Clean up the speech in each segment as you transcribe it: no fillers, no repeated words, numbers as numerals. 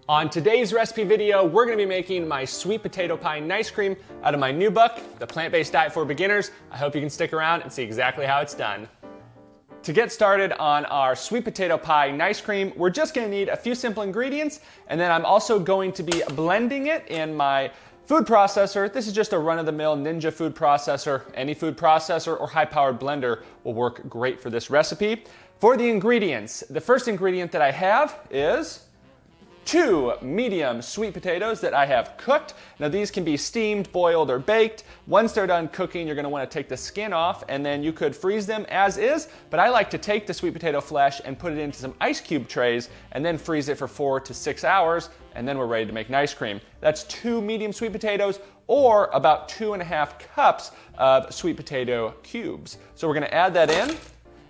On today's recipe video, we're going to be making my sweet potato pie and ice cream out of my new book, The Plant-Based Diet for Beginners. I hope you can stick around and see exactly how it's done. To get started on our sweet potato pie and ice cream, we're just going to need a few simple ingredients, and then I'm also going to be blending it in my food processor. This is just a run-of-the-mill Ninja food processor. Any food processor or high-powered blender will work great for this recipe. For the ingredients, the first ingredient that I have is 2 medium sweet potatoes that I have cooked. Now these can be steamed, boiled, or baked. Once they're done cooking, you're going to want to take the skin off, and then you could freeze them as is, but I like to take the sweet potato flesh and put it into some ice cube trays and then freeze it for 4 to 6 hours, and then we're ready to make an ice cream. That's 2 medium sweet potatoes, or about 2.5 cups of sweet potato cubes. So we're going to add that in.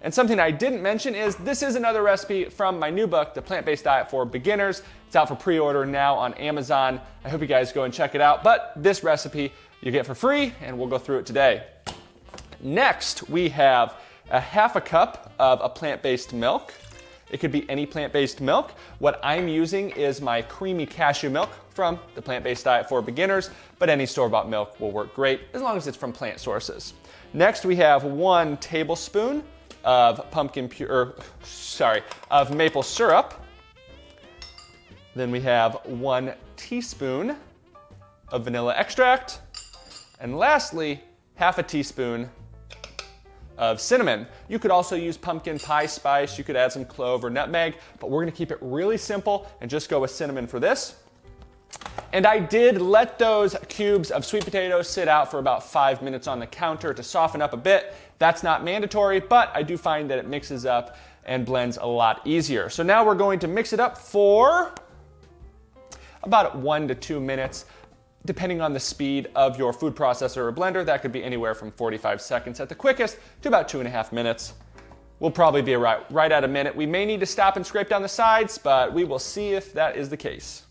And something I didn't mention is this is another recipe from my new book, The Plant-Based Diet for Beginners. It's out for pre-order now on Amazon. I hope you guys go and check it out. But this recipe you get for free, and we'll go through it today. Next, we have a 1/2 cup of a plant-based milk. It could be any plant-based milk. What I'm using is my creamy cashew milk from The Plant-Based Diet for Beginners, but any store-bought milk will work great as long as it's from plant sources. Next, we have 1 tablespoon of maple syrup. Then we have 1 teaspoon of vanilla extract. And lastly, 1/2 teaspoon of cinnamon. You could also use pumpkin pie spice. You could add some clove or nutmeg, but we're gonna keep it really simple and just go with cinnamon for this. And I did let those cubes of sweet potatoes sit out for about 5 minutes on the counter to soften up a bit. That's not mandatory, but I do find that it mixes up and blends a lot easier. So now we're going to mix it up for about 1 to 2 minutes, depending on the speed of your food processor or blender. That could be anywhere from 45 seconds at the quickest to about 2.5 minutes. We'll probably be right at a minute. We may need to stop and scrape down the sides, but we will see if that is the case.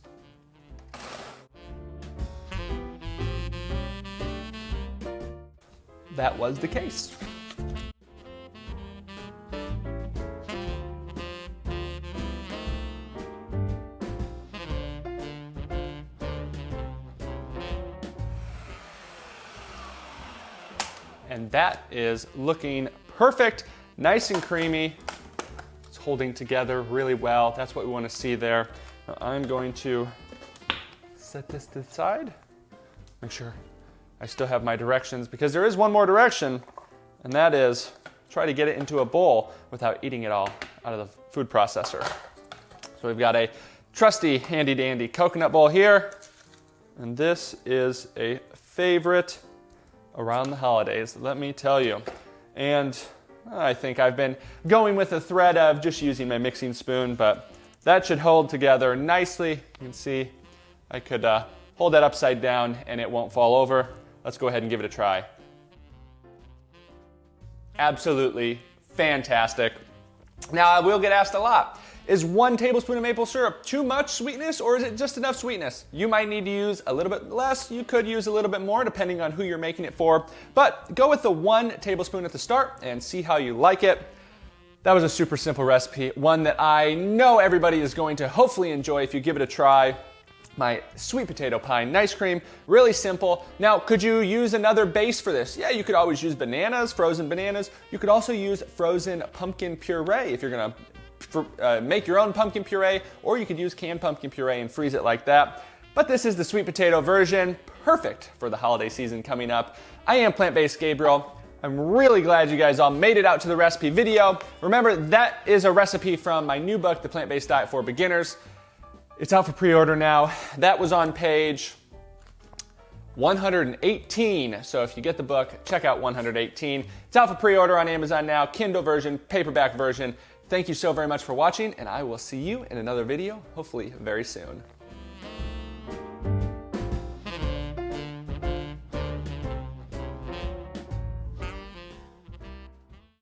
That was the case. And that is looking perfect, nice and creamy. It's holding together really well. That's what we want to see there. Now I'm going to set this to the side. Make sure I still have my directions, because there is one more direction, and that is try to get it into a bowl without eating it all out of the food processor. So we've got a trusty handy dandy coconut bowl here, and this is a favorite around the holidays, let me tell you. And I think I've been going with the thread of just using my mixing spoon, but that should hold together nicely. You can see I could hold that upside down and it won't fall over. Let's go ahead and give it a try. Absolutely fantastic. Now, I will get asked a lot, is 1 tablespoon of maple syrup too much sweetness, or is it just enough sweetness? You might need to use a little bit less. You could use a little bit more depending on who you're making it for, but go with the 1 tablespoon at the start and see how you like it. That was a super simple recipe, one that I know everybody is going to hopefully enjoy if you give it a try. My sweet potato pie and ice cream, really simple. Now, could you use another base for this? Yeah, you could always use bananas, frozen bananas. You could also use frozen pumpkin puree if you're gonna make your own pumpkin puree, or you could use canned pumpkin puree and freeze it like that. But this is the sweet potato version, perfect for the holiday season coming up. I am Plant-Based Gabriel. I'm really glad you guys all made it out to the recipe video. Remember, that is a recipe from my new book, The Plant-Based Diet for Beginners. It's out for pre-order now. That was on page 118. So if you get the book, check out 118. It's out for pre-order on Amazon now, Kindle version, paperback version. Thank you so very much for watching, and I will see you in another video, hopefully very soon.